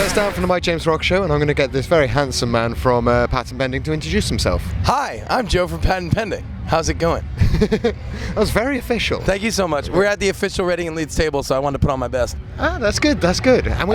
It's Dan from the Mike James Rock Show, and I'm going to get this very handsome man from Patent Pending to introduce himself. Hi, I'm Joe from Patent Pending. How's it going? That was very official. Thank you so much. We're at the official Reading and Leeds table, so I wanted to put on my best. Ah, that's good, that's good. And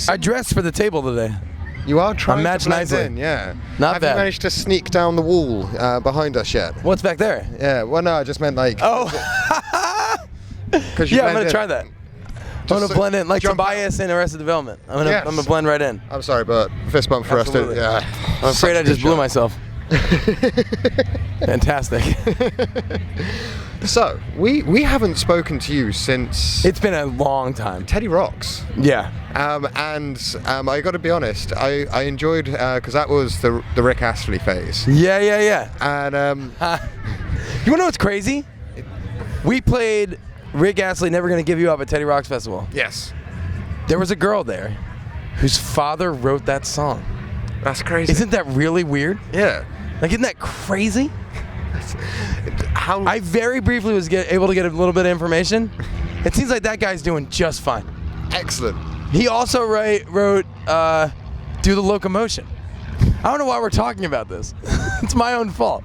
I dressed for the table today. You are trying matched to blend nicely. in, yeah. Not Have bad. you managed to sneak down the wall behind us yet? What's back there? Yeah, well, no, I just meant like... Oh, Cause you yeah, I'm blend going to in. try that. I'm going to blend in, like jump Tobias in Arrested Development. I'm going to blend right in. I'm sorry, but fist bump for Absolutely. us. Yeah. I'm afraid I just blew myself. Fantastic. So, we haven't spoken to you since... It's been a long time. Teddy Rocks. Yeah. I got to be honest, I enjoyed, because that was the Rick Astley phase. Yeah. And You want to know what's crazy? We played Rick Astley, Never Gonna Give You Up at Teddy Rocks Festival. yes, There was a girl there whose father wrote that song. that's crazy. Isn't that really weird? Yeah. Like, isn't that crazy? How? I very briefly was able to get a little bit of information. It seems like that guy's doing just fine. Excellent. He also wrote Do the Locomotion. I don't know why we're talking about this. It's my own fault.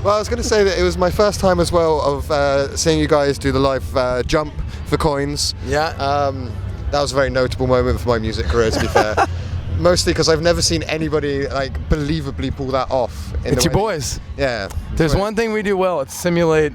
Well, I was going to say that it was my first time as well of seeing you guys do the live jump for coins. Yeah. That was a very notable moment for my music career, to be fair. Mostly because I've never seen anybody like believably pull that off. It's your boys. Yeah. There's one thing we do well. It's simulate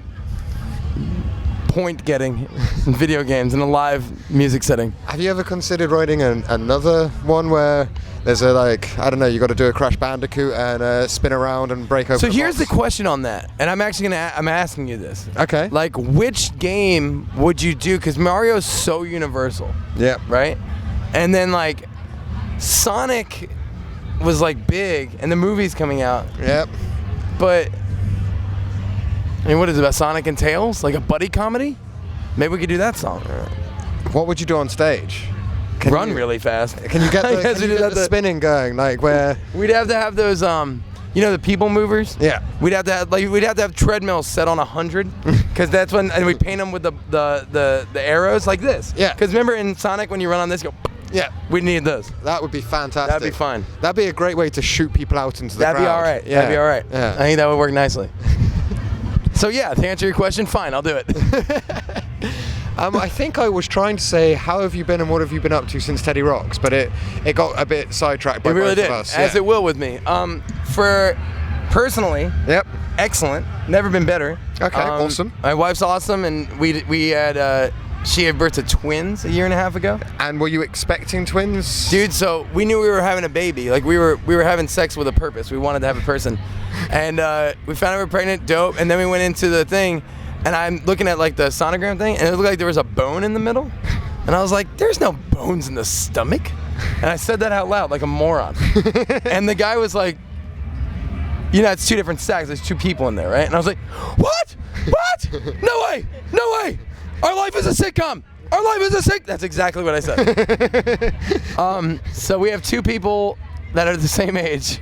point getting in video games in a live music setting. Have you ever considered writing another one where there's a I don't know, you got to do a Crash Bandicoot and spin around and break open? So a here's the box? question on that, and I'm actually I'm asking you this. Okay. Like, which game would you do? Because Mario's so universal, Yeah. right? And then like Sonic was like big, and the movie's coming out. Yep. But I mean, what is it about Sonic and Tails? Like a buddy comedy? Maybe we could do that song. What would you do on stage? Run really fast. Can you get I the, guess can we you did get the spinning going, like where? We'd have to have those, you know, the people movers. Yeah. We'd have to have treadmills set on 100, because that's when, and we paint them with the arrows like this. Yeah. Because remember in Sonic when you run on this, you go. Yeah. We need those. That would be fantastic. That'd be fun. That'd be a great way to shoot people out into the crowd. That'd be all right. Yeah. That'd be all right. Yeah. I think that would work nicely. So yeah, to answer your question, fine, I'll do it. I think I was trying to say, how have you been and what have you been up to since Teddy Rocks? But it got a bit sidetracked by It really both did, of us. as it will with me. For personally, Yep. excellent. Never been better. Okay, awesome. My wife's awesome, and we had she gave birth to twins a year and a half ago. And were you expecting twins? Dude, so we knew we were having a baby. Like we were having sex with a purpose. We wanted to have a person, and we found out we were pregnant. Dope. And then we went into the thing, and I'm looking at like the sonogram thing, and it looked like there was a bone in the middle, and I was like, "There's no bones in the stomach," and I said that out loud like a moron, and the guy was like, "You know, it's two different stacks. There's two people in there, right?" And I was like, "What? What? No way! No way! Our life is a sitcom. Our life is a sitcom." That's exactly what I said. So we have two people that are the same age,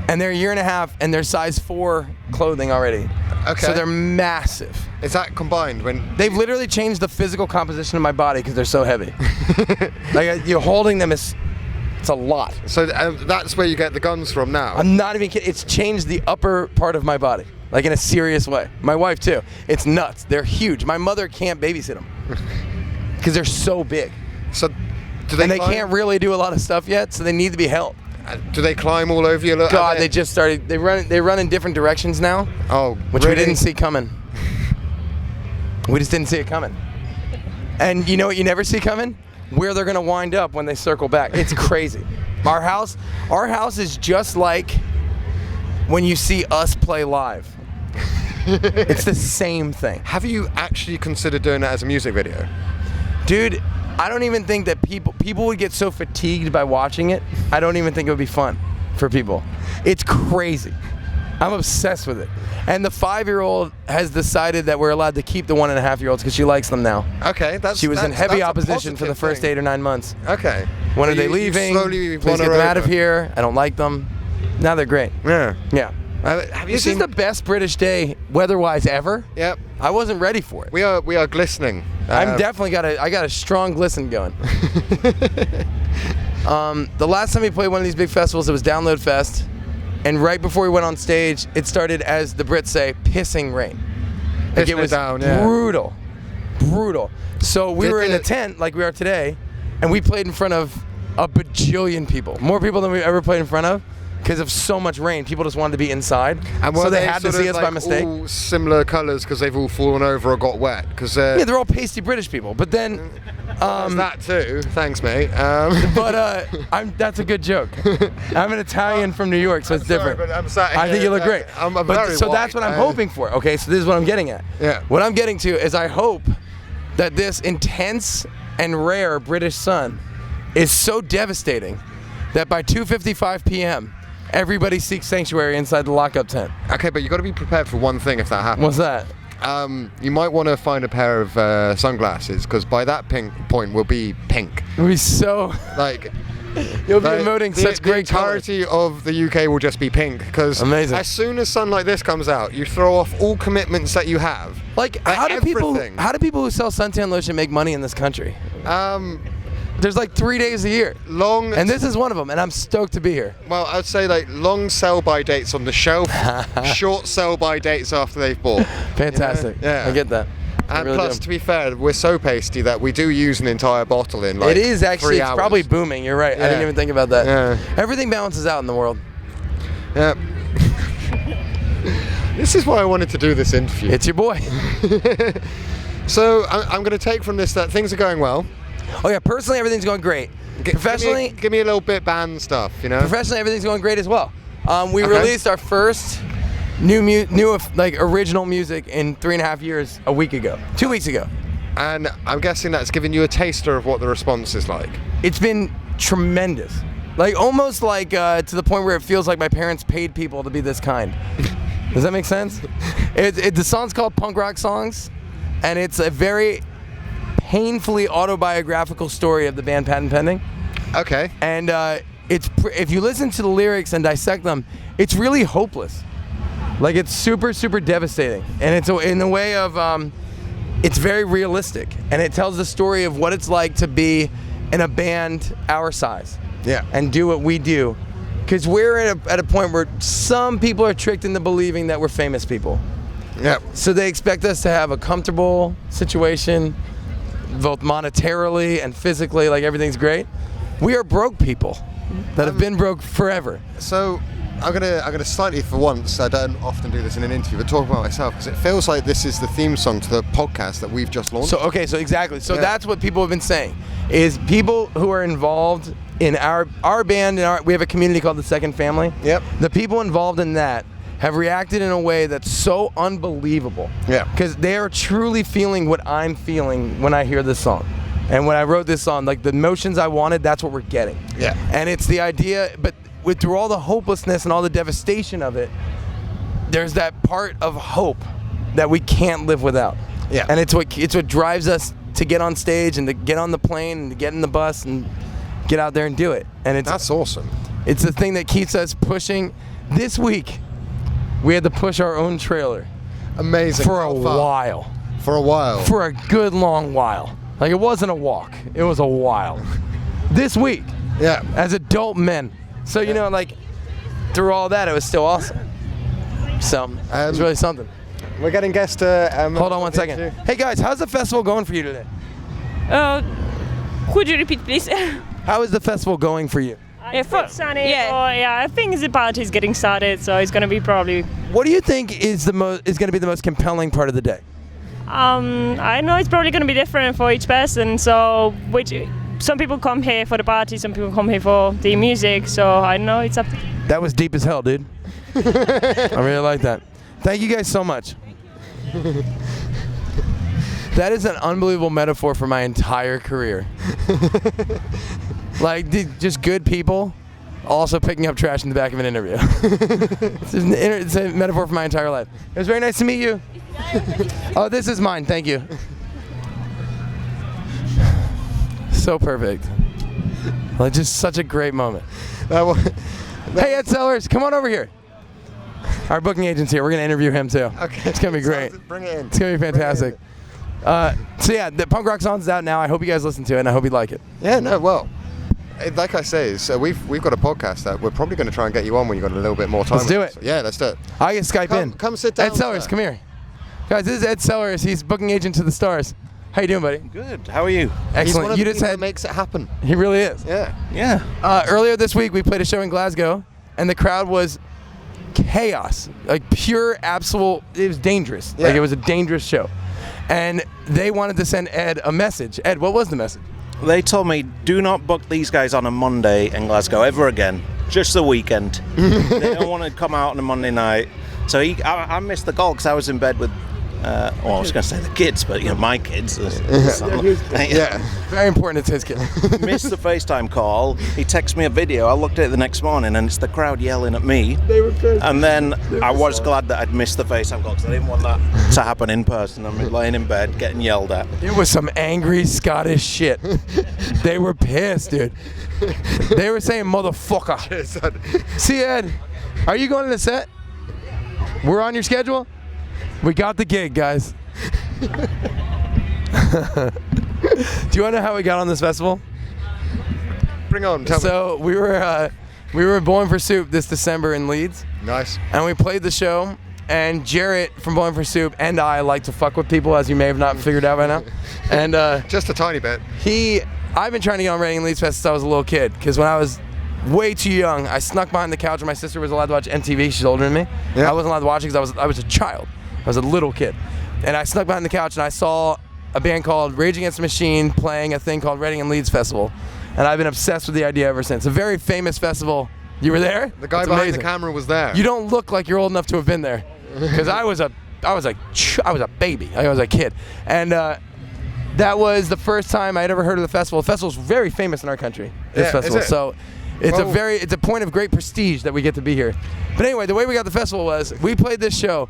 and they're a year and a half, and they're size 4 clothing already. Okay. So they're massive. Is that combined when? They've literally changed the physical composition of my body because they're so heavy. Like you're holding them it's a lot. So that's where you get the guns from now. I'm not even kidding. It's changed the upper part of my body, like in a serious way. My wife too. It's nuts. They're huge. My mother can't babysit them because they're so big, So do they? and they climb? can't really do a lot of stuff yet. So they need to be held. Do they climb all over you? God, they just started. They run in different directions now, Oh, which really? we didn't see coming. We just didn't see it coming. And you know what you never see coming? Where they're gonna wind up when they circle back. It's crazy. Our house is just like when you see us play live. It's the same thing. Have you actually considered doing that as a music video? Dude, I don't even think that people would get so fatigued by watching it. I don't even think it would be fun for people. It's crazy. I'm obsessed with it. And the 5-year-old has decided that we're allowed to keep the 1.5-year-olds because she likes them now. Okay, She was in heavy that's a opposition for the positive first thing. 8 or 9 months. Okay. When are But they you leaving? slowly Please won get her them out of over. here. I don't like them. Now they're great. Yeah. Yeah. Have you This seen? is the best British day weather-wise ever. Yep. I wasn't ready for it. We are glistening. I got a strong glisten going. The last time we played one of these big festivals, it was Download Fest, and right before we went on stage, it started, as the Brits say, pissing rain. Like, it was down, yeah. brutal. So we were in a tent like we are today, and we played in front of a bajillion people. More people than we've ever played in front of, because of so much rain. People just wanted to be inside, And so were they had to sort see of, us like, by mistake. all similar colours because they've all fallen over or got wet? Because Yeah, they're all pasty British people. But then, that too. Thanks, mate. that's a good joke. I'm an Italian from New York, so it's different. Sorry, but I'm sat I think here, you look great. I'm But very so that's white. what I'm hoping for. Okay, so this is what I'm getting at. Yeah. What I'm getting to is I hope that this intense and rare British sun is so devastating that by 2:55 p.m. everybody seeks sanctuary inside the lockup tent. Okay, but you got to be prepared for one thing if that happens. What's that? You might want to find a pair of sunglasses because by that point we'll be pink. It'll be so. Like You'll be like, emoting the, such the great colors. entirety of the UK will just be pink because Amazing. as soon as sun like this comes out, you throw off all commitments that you have. Like, how do people everything. who sell suntan lotion make money in this country? Um, There's like 3 days a year, long and this is one of them, and I'm stoked to be here. well, I'd say like long sell-by dates on the shelf, short sell-by dates after they've bought. Fantastic. Yeah. I get that. I And really plus, do. to be fair, we're so pasty that we do use an entire bottle in like It is actually, 3 it's hours. probably booming. You're right. I didn't Yeah. even think about that. Yeah. Everything balances out in the world. Yeah. This is why I wanted to do this interview. It's your boy. So I'm going to take from this that things are going well. Oh yeah, personally everything's going great. Professionally, give me a little bit band stuff, you know. professionally everything's going great as well. We Okay. released our first new like original music in 3.5 years a week ago, 2 weeks ago. And I'm guessing that's given you a taster of what the response is like. It's been tremendous. Like almost like to the point where it feels like my parents paid people to be this kind. Does that make sense? The song's called Punk Rock Songs, and it's a very painfully autobiographical story of the band Patent Pending. Okay. And if you listen to the lyrics and dissect them, it's really hopeless. Like it's super, super devastating, and it's in the way of it's very realistic, and it tells the story of what it's like to be in a band our size. Yeah. And do what we do, because we're at a point where some people are tricked into believing that we're famous people. Yeah. So they expect us to have a comfortable situation, both monetarily and physically, like everything's great. We are broke people that have been broke forever. So I'm gonna slightly, for once, I don't often do this in an interview, but talk about myself because it feels like this is the theme song to the podcast that we've just launched. So exactly. So Yeah. that's what people have been saying, is people who are involved in our band, we have a community called the Second Family. Yep. The people involved in that have reacted in a way that's so unbelievable. Yeah. Because they are truly feeling what I'm feeling when I hear this song. And when I wrote this song, like the emotions I wanted, that's what we're getting. Yeah. And it's the idea, but through all the hopelessness and all the devastation of it, there's that part of hope that we can't live without. Yeah. And it's what drives us to get on stage and to get on the plane and to get in the bus and get out there and do it. And That's awesome. it's the thing that keeps us pushing. This week, we had to push our own trailer Amazing. for a How far? while. For a while. For a good long while. Like it wasn't a walk, it was a while. This week, Yeah. as adult men. So, like, through all that, it was still awesome. So, it's really something. We're getting guests. Hold on one second. Hey guys, how's the festival going for you today? Could you repeat, please? How is the festival going for you? It's sunny. Yeah, I think the party's getting started, so it's gonna be probably. What do you think is going to be the most compelling part of the day? I know it's probably gonna be different for each person. So, some people come here for the party, some people come here for the music. So I know it's up. That was deep as hell, dude. I really like that. Thank you guys so much. That is an unbelievable metaphor for my entire career. Like, just good people also picking up trash in the back of an interview. It's a metaphor for my entire life. It was very nice to meet you. Oh, this is mine. Thank you. So perfect. Like, just such a great moment. Hey, Ed Sellers, come on over here. Our booking agent's here. We're going to interview him, too. Okay. It's going to be great. Bring it in. It's going to be fantastic. So, yeah, the Punk Rock Song's out now. I hope you guys listen to it, and I hope you like it. Yeah, no, well, like I say, so we've got a podcast that we're probably going to try and get you on when you've got a little bit more time. Let's do with it. us. Yeah, let's do it. I can Skype in. Come sit down. Ed Sellers, sir. come here. Guys, this is Ed Sellers. He's booking agent to the stars. How you doing, buddy? Good. How are you? He's Excellent. one of You the just people said that makes it happen. he really is. Yeah. Yeah. Earlier this week, we played a show in Glasgow, and the crowd was chaos, like pure, absolute. It was dangerous. Yeah. Like it was a dangerous show, and they wanted to send Ed a message. Ed, what was the message? They told me, do not book these guys on a Monday in Glasgow ever again. Just the weekend. They don't want to come out on a Monday night. So I missed the call because I was in bed with, I was going to say the kids, but my kids. Yeah. Very important. It's his kid. Missed the FaceTime call. He texted me a video. I looked at it the next morning, and it's the crowd yelling at me. They were pissed. And then I was glad that I'd missed the FaceTime call because I didn't want that to happen in person. I'm laying in bed getting yelled at. It was some angry Scottish shit. They were pissed, dude. They were saying motherfucker. See, Ed, are you going to the set? We're on your schedule? We got the gig, guys. Do you want to know how we got on this festival? Bring on. Tell me. So we were Bowling for Soup this December in Leeds, Nice. and we played the show. And Jarrett from Bowling for Soup and I like to fuck with people, as you may have not figured out by now. And Just a tiny bit. I've been trying to get on Reading and Leeds Fest since I was a little kid, because when I was way too young, I snuck behind the couch when my sister was allowed to watch MTV. She's older than me. Yeah. I wasn't allowed to watch it because I was a child. I was a little kid. And I snuck behind the couch and I saw a band called Rage Against the Machine playing a thing called Reading and Leeds Festival. And I've been obsessed with the idea ever since. A very famous festival. You were there? The guy That's behind amazing. the camera was there. You don't look like you're old enough to have been there, because I was a baby. I was a kid, and that was the first time I'd ever heard of the festival. The festival's very famous in our country. This Yeah, is festival, it? so it's Well- it's a point of great prestige that we get to be here. But anyway, the way we got the festival was we played this show,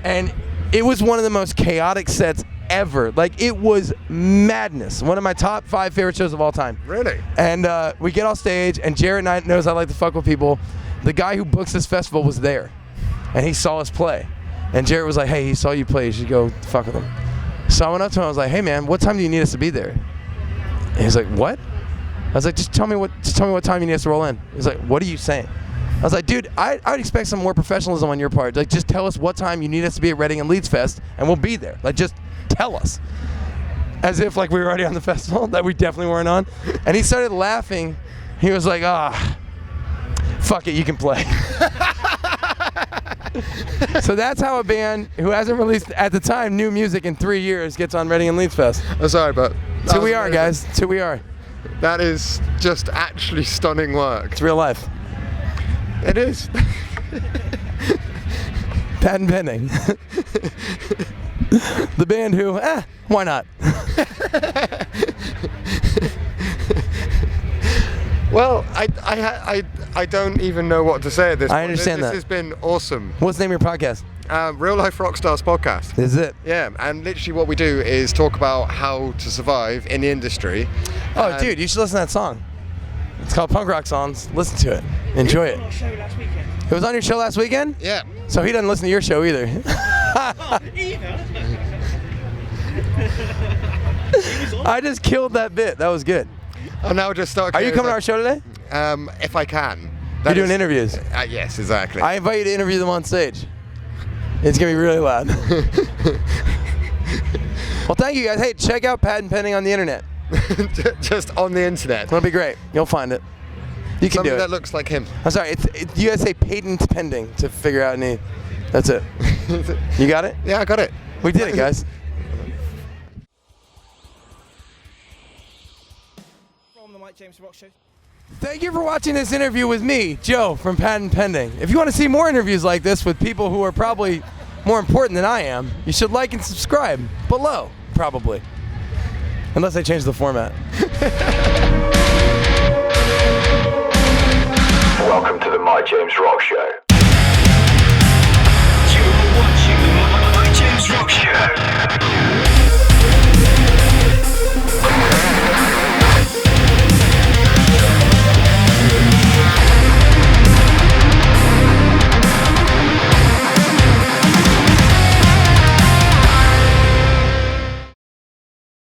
and it was one of the most chaotic sets ever. Like, it was madness. One of my top 5 favorite shows of all time. Really? And we get off stage, and Jarrett knows I like to fuck with people. The guy who books this festival was there, and he saw us play. And Jarrett was like, hey, he saw you play. You should go fuck with him. So I went up to him. I was like, hey, man, what time do you need us to be there? And he's like, what? I was like, just tell me what time you need us to roll in. He's like, what are you saying? I was like, dude, I would expect some more professionalism on your part. Like, just tell us what time you need us to be at Reading and Leeds Fest, and we'll be there. Like, just tell us. As if like we were already on the festival, that we definitely weren't on. And he started laughing. He was like, fuck it, you can play. So that's how a band who hasn't released, at the time, new music in 3 years gets on Reading and Leeds Fest. I'm sorry, but It's who we are, guys. It's who we are. That is just actually stunning work. It's real life. It is. Patent pending. The band who, why not? Well, I don't even know what to say at this point. I understand this that. has been awesome. What's the name of your podcast? Real Life Rockstars podcast. Is it? Yeah, and literally what we do is talk about how to survive in the industry. Oh, And- dude, you should listen to that song. It's called Punk Rock Songs. Listen to it. Enjoy it. It was on your show last weekend? Yeah. So he doesn't listen to your show either. I just killed that bit. That was good. I'll now just start. Are you coming to our show today? If I can. You're doing interviews. Yes, exactly. I invite you to interview them on stage. It's going to be really loud. Well, thank you guys. Hey, check out Patent Pending on the internet. Just on the internet. It'll be great. You'll find it. You can Something do it. that looks like him. I'm sorry. You guys say patent pending to figure out any. That's it. You got it? Yeah, I got it. We did it, guys. From the Mike James Rock Show. Thank you for watching this interview with me, Joe, from Patent Pending. If you want to see more interviews like this with people who are probably more important than I am, you should like and subscribe below, probably. Unless I change the format. Welcome to the My James Rock Show.